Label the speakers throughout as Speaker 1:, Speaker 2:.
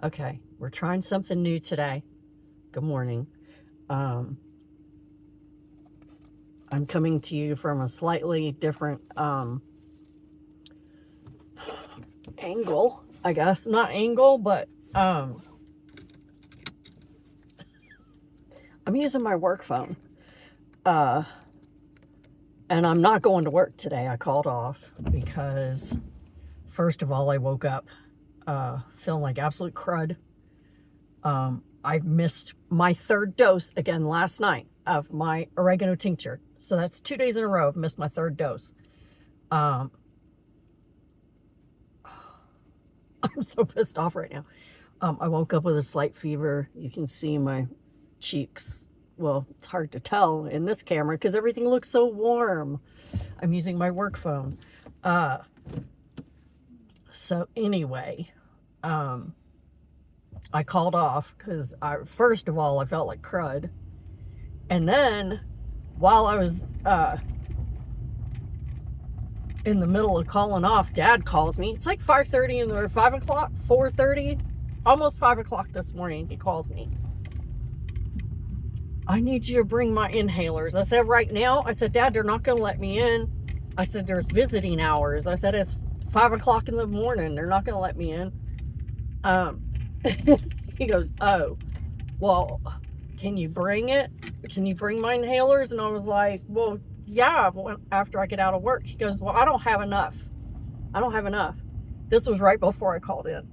Speaker 1: Okay, we're trying something new today. Good morning. Um, I'm coming to you from a slightly different angle, I guess. Not angle, but I'm using my work phone. Uh, and I'm not going to work today. I called off because, first of all, I woke up feeling like absolute crud. I missed my third dose again last night of my oregano tincture. So that's 2 days in a row I've missed my third dose. I'm so pissed off right now. I woke up with a slight fever. You can see my cheeks. Well, it's hard to tell in this camera because everything looks so warm. I'm using my work phone. So anyway, I called off because first of all, I felt like crud. And then while I was in the middle of calling off, Dad calls me. It's like 5:30 or 5 o'clock, 4:30, almost 5 o'clock this morning. He calls me. I need you to bring my inhalers. I said, right now? I said, Dad, they're not going to let me in. I said, there's visiting hours. I said, it's 5 o'clock in the morning. They're not going to let me in. He goes, oh, well, can you bring it? Can you bring my inhalers? And I was like, well, yeah, after I get out of work. He goes, well, I don't have enough. I don't have enough. This was right before I called in.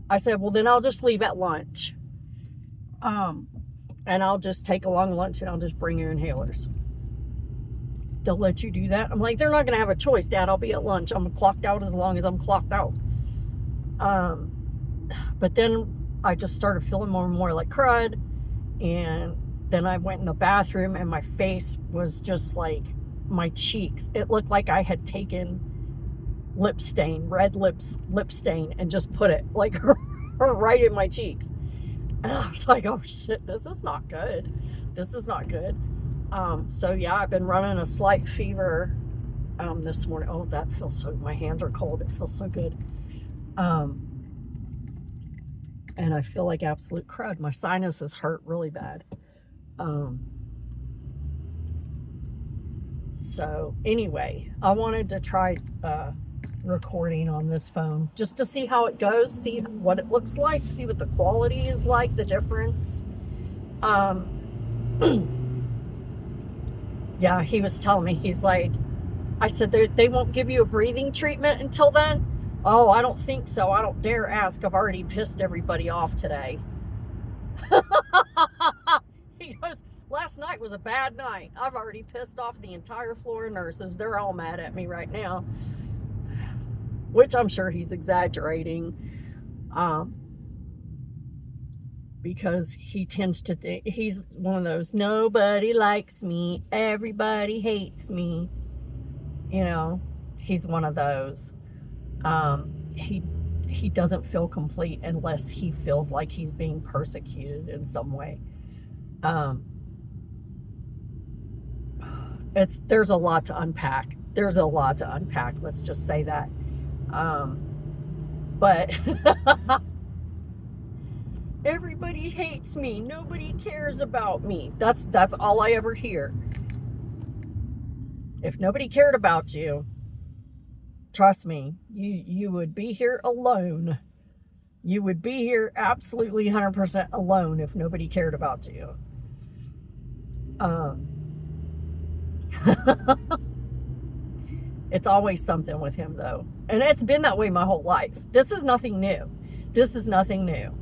Speaker 1: I said, well, then I'll just leave at lunch. And I'll just take a long lunch and I'll just bring your inhalers. They'll let you do that? I'm like, they're not going to have a choice, Dad. I'll be at lunch. I'm clocked out as long as I'm clocked out. But then I just started feeling more and more like crud. And then I went in the bathroom and my face was just like my cheeks. It looked like I had taken lip stain, red lip stain, and just put it like right in my cheeks. And I was like, oh shit, this is not good. This is not good. So yeah, I've been running a slight fever this morning. Oh, that feels so, my hands are cold. It feels so good. And I feel like absolute crud. My sinuses hurt really bad. So anyway, I wanted to try recording on this phone just to see how it goes, see what it looks like, see what the quality is like, the difference. Yeah, he was telling me, he's like, I said, they won't give you a breathing treatment until then? Oh, I don't think so. I don't dare ask. I've already pissed everybody off today. He goes, last night was a bad night. I've already pissed off the entire floor of nurses. They're all mad at me right now. Which I'm sure he's exaggerating. Because he tends to think, he's one of those, nobody likes me, everybody hates me. You know, he's one of those. He doesn't feel complete unless he feels like he's being persecuted in some way. There's a lot to unpack. There's a lot to unpack. Let's just say that. But everybody hates me. Nobody cares about me. That's all I ever hear. If nobody cared about you, trust me, you would be here alone. You would be here absolutely 100% alone if nobody cared about you. It's always something with him, though. And it's been that way my whole life. This is nothing new. This is nothing new.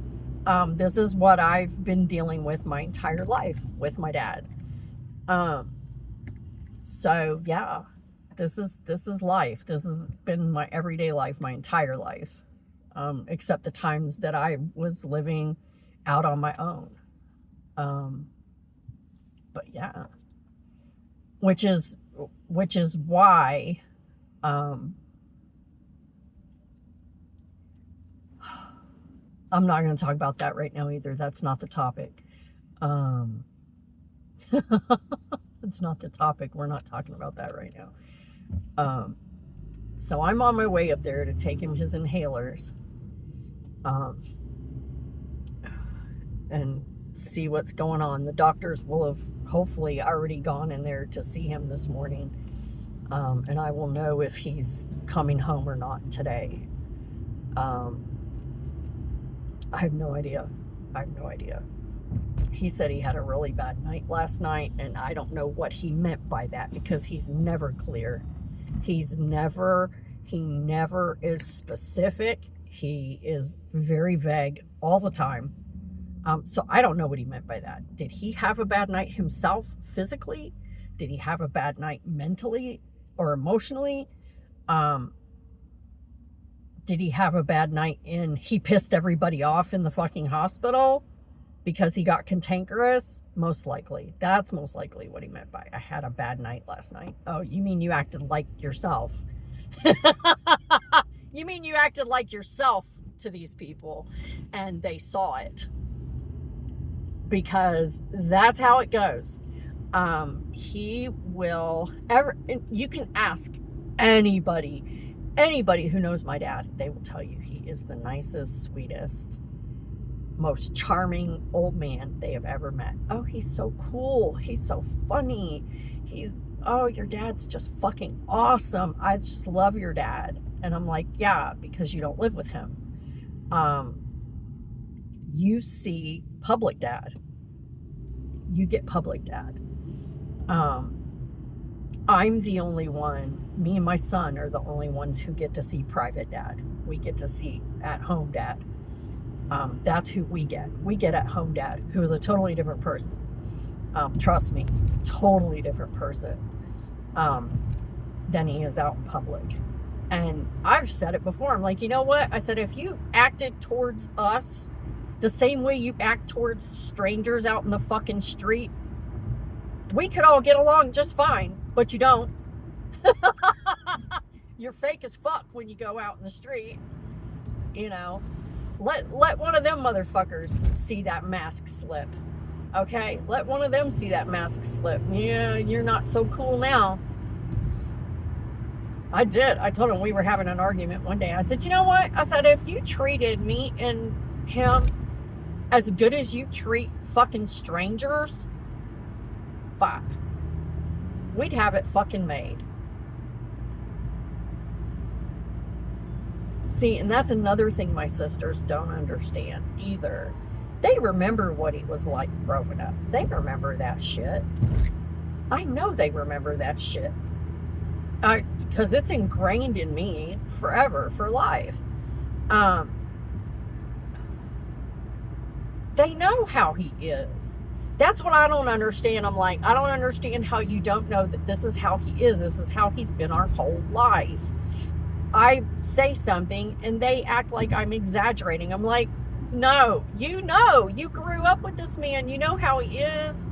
Speaker 1: This is what I've been dealing with my entire life with my dad. So, yeah. This is life. This has been my everyday life, my entire life, except the times that I was living out on my own. But yeah, which is why I'm not going to talk about that right now either. That's not the topic. It's not the topic. We're not talking about that right now. So I'm on my way up there to take him his inhalers. and see what's going on. The doctors will have hopefully already gone in there to see him this morning. And I will know if he's coming home or not today. I have no idea. He said he had a really bad night last night, and I don't know what he meant by that, because he's never clear. He never is specific. He is very vague all the time. So I don't know what he meant by that. Did he have a bad night himself physically? Did he have a bad night mentally or emotionally? Did he have a bad night in he pissed everybody off in the fucking hospital because he got cantankerous? Most likely. That's most likely what he meant by I had a bad night last night. Oh, you mean you acted like yourself? You mean you acted like yourself to these people and they saw it? Because that's how it goes. He will you can ask anybody who knows my dad. They will tell you he is the nicest, sweetest, most charming old man they have ever met. Oh, he's so cool. He's so funny. Oh, your dad's just fucking awesome. I just love your dad. And I'm like, yeah, because you don't live with him. You see public dad. You get public dad. I'm the only one, me and my son are the only ones who get to see private dad. We get to see at home dad. That's who we get. We get at home dad, who is a totally different person. Trust me, totally different person than he is out in public. And I've said it before. I'm like, you know what? I said, if you acted towards us the same way you act towards strangers out in the fucking street, we could all get along just fine, but you don't. You're fake as fuck when you go out in the street. You know, let one of them motherfuckers see that mask slip. Okay? Let one of them see that mask slip. Yeah, you're not so cool now. I did. I told him we were having an argument one day. I said, you know what? I said, if you treated me and him as good as you treat fucking strangers, fuck, we'd have it fucking made. See, and that's another thing my sisters don't understand either. They remember what he was like growing up. They remember that shit. I know they remember that shit. Because it's ingrained in me forever, for life. They know how he is. That's what I don't understand. I'm like, I don't understand how you don't know that this is how he is. This is how he's been our whole life. I say something and they act like I'm exaggerating. I'm like, no, you grew up with this man. You know how he is.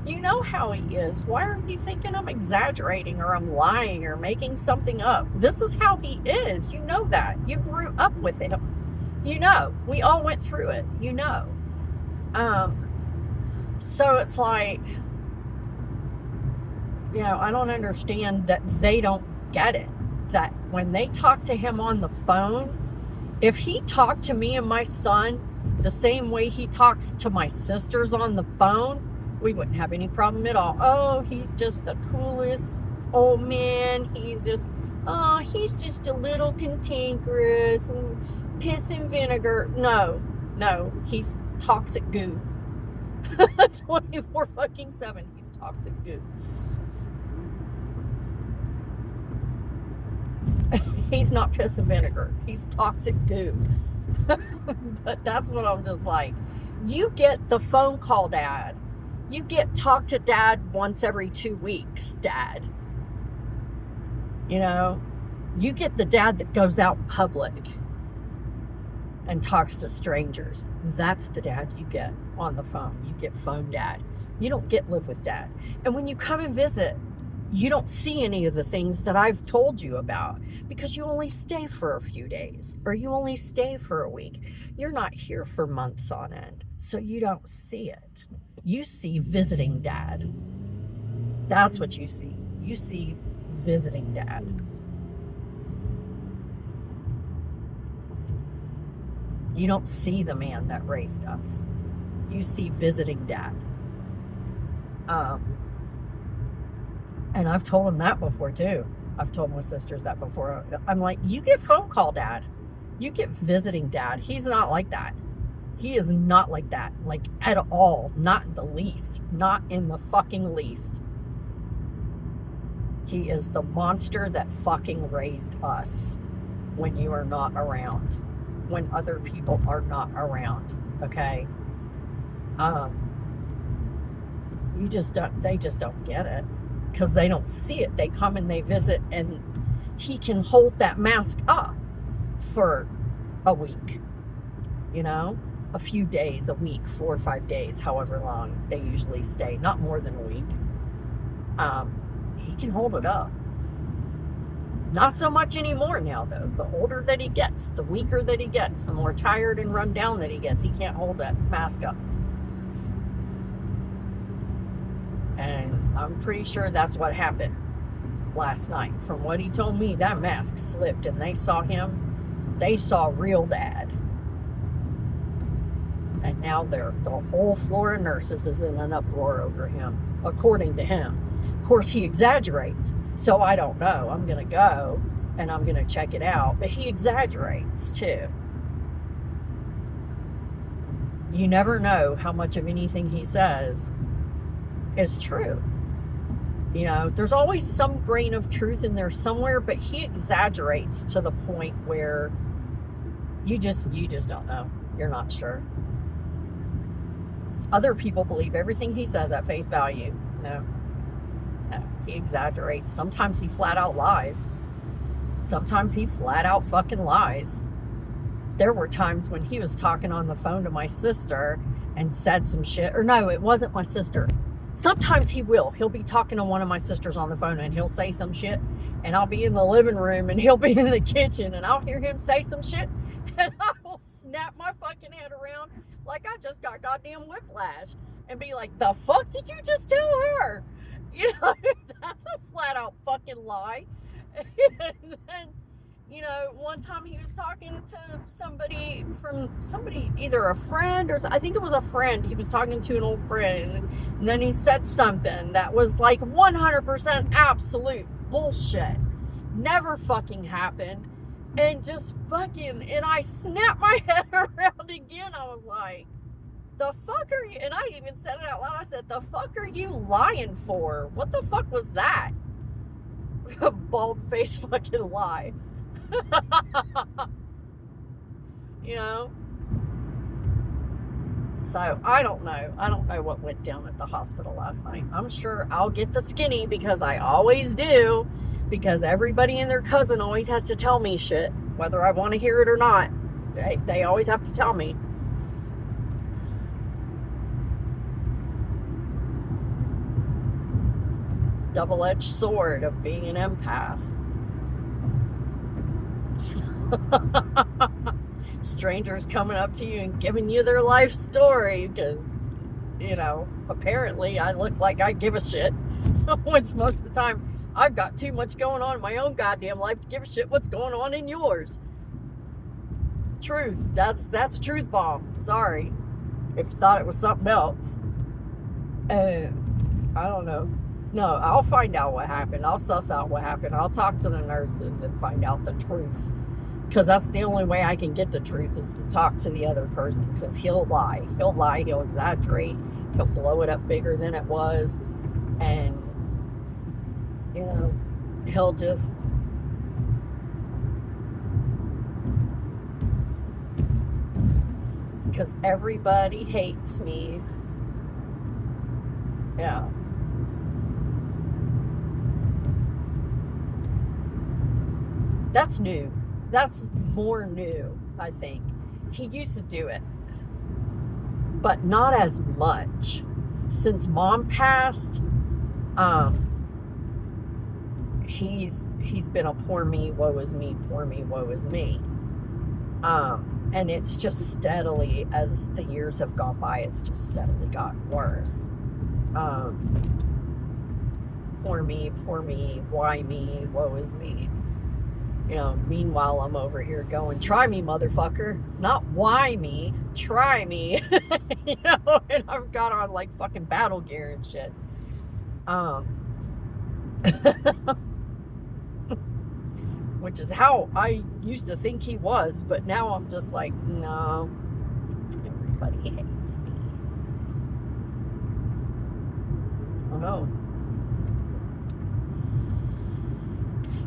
Speaker 1: You know how he is. Why are you thinking I'm exaggerating or I'm lying or making something up? This is how he is. You know that. You grew up with him. You know. We all went through it. You know. So it's like, you know, I don't understand that they don't get it. That when they talk to him on the phone, if he talked to me and my son the same way he talks to my sisters on the phone, we wouldn't have any problem at all. Oh, he's just the coolest old man. He's just a little cantankerous and piss and vinegar. No, he's toxic goo. 24 fucking 7. He's toxic goo. He's not piss and vinegar. He's toxic goo. But that's what I'm just like. You get the phone call dad. You get talk to dad once every 2 weeks, dad. You know, you get the dad that goes out in public and talks to strangers. That's the dad you get on the phone. You get phone dad. You don't get live with dad. And when you come and visit, you don't see any of the things that I've told you about because you only stay for a few days or you only stay for a week. You're not here for months on end, so you don't see it. You see visiting dad. That's what you see. You see visiting dad. You don't see the man that raised us. you see visiting dad. And I've told him that before too. I've told my sisters that before. I'm like, you get phone call dad. You get visiting dad. He's not like that. He is not like that. Like, at all. Not in the least. Not in the fucking least. He is the monster that fucking raised us when you are not around. When other people are not around. Okay? They just don't get it. Because they don't see it. They come and they visit, and he can hold that mask up for a week. You know? A few days, a week, 4 or 5 days, however long they usually stay. Not more than a week. He can hold it up. Not so much anymore now, though. The older that he gets, the weaker that he gets, the more tired and run down that he gets, he can't hold that mask up. And I'm pretty sure that's what happened last night. From what he told me, that mask slipped and they saw him. They saw real dad. And now the whole floor of nurses is in an uproar over him, according to him. Of course, he exaggerates. So I don't know. I'm going to go and I'm going to check it out. But he exaggerates too. You never know how much of anything he says is true. You know, there's always some grain of truth in there somewhere, but he exaggerates to the point where you just don't know. You're not sure. Other people believe everything he says at face value. No, he exaggerates. Sometimes he flat out lies. Sometimes he flat out fucking lies. There were times when he was talking on the phone to my sister and said some shit. Or no, it wasn't my sister. Sometimes he will. He'll be talking to one of my sisters on the phone and he'll say some shit. And I'll be in the living room and he'll be in the kitchen and I'll hear him say some shit. And I will snap my fucking head around like I just got goddamn whiplash. And be like, the fuck did you just tell her? You know, that's a flat out fucking lie. And then, you know, one time he was talking to somebody, either a friend or I think it was a friend. He was talking to an old friend, and then he said something that was like 100% absolute bullshit. Never fucking happened. And just fucking, and I snapped my head around again. I was like, the fuck are you, and I even said it out loud. I said, the fuck are you lying for? What the fuck was that? A bald-faced fucking lie. You know? So, I don't know. I don't know what went down at the hospital last night. I'm sure I'll get the skinny because I always do. Because everybody and their cousin always has to tell me shit. Whether I want to hear it or not. They always have to tell me. Double-edged sword of being an empath. Strangers coming up to you and giving you their life story because, you know, apparently I look like I give a shit. Which most of the time I've got too much going on in my own goddamn life to give a shit what's going on in yours. Truth. That's a truth bomb. Sorry. If you thought it was something else. I don't know. No, I'll find out what happened. I'll suss out what happened. I'll talk to the nurses and find out the truth. Because that's the only way I can get the truth is to talk to the other person. Because he'll lie. He'll lie. He'll exaggerate. He'll blow it up bigger than it was. And, you know, he'll just... Because everybody hates me. Yeah. That's new. That's more new, I think. He used to do it. But not as much. Since Mom passed, he's been a poor me, woe is me, poor me, woe is me. And it's just steadily, as the years have gone by, it's just steadily gotten worse. Poor me, why me, woe is me. You know, meanwhile, I'm over here going, try me, motherfucker. Not why me, try me, you know, and I've got on like fucking battle gear and shit. Which is how I used to think he was, but now I'm just like, no, everybody hates me. Oh no.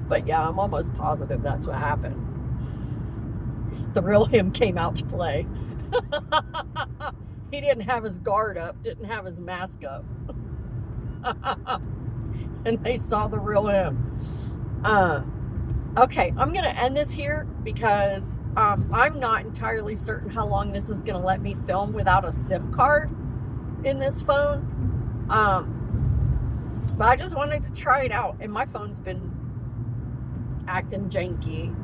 Speaker 1: But yeah, I'm almost positive that's what happened. The real him came out to play. He didn't have his guard up, didn't have his mask up. And they saw the real him. Okay, I'm going to end this here because I'm not entirely certain how long this is going to let me film without a SIM card in this phone. But I just wanted to try it out, and my phone's been acting janky.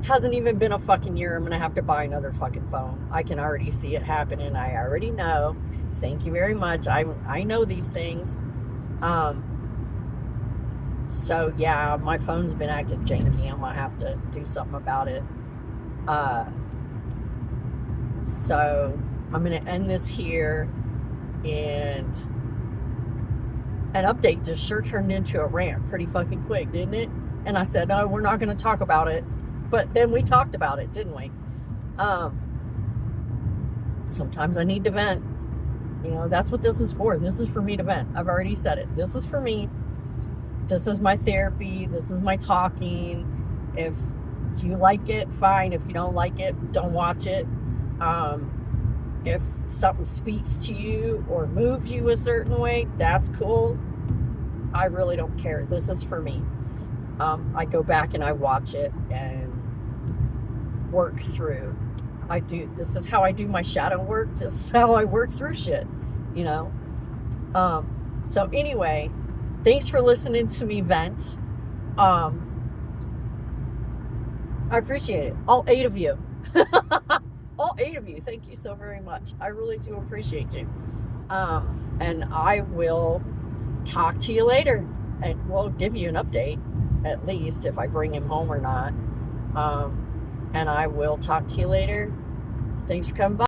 Speaker 1: Hasn't even been a fucking year. I'm gonna have to buy another fucking phone. I can already see it happening. I already know. Thank you very much. I know these things. So yeah, my phone's been acting janky. I'm gonna have to do something about it. So I'm gonna end this here, and an update just sure turned into a rant pretty fucking quick, didn't it? And I said, no, we're not going to talk about it. But then we talked about it, didn't we? Sometimes I need to vent. You know, that's what this is for. This is for me to vent. I've already said it. This is for me. This is my therapy. This is my talking. If you like it, fine. If you don't like it, don't watch it. If something speaks to you or moves you a certain way, that's cool. I really don't care. This is for me. I go back and I watch it and work through. This is how I do my shadow work. This is how I work through shit, you know? So anyway, thanks for listening to me vent. I appreciate it. All 8 of you. All 8 of you. Thank you so very much. I really do appreciate you. And I will talk to you later, and we'll give you an update, at least if I bring him home or not. And I will talk to you later. Thanks for coming by.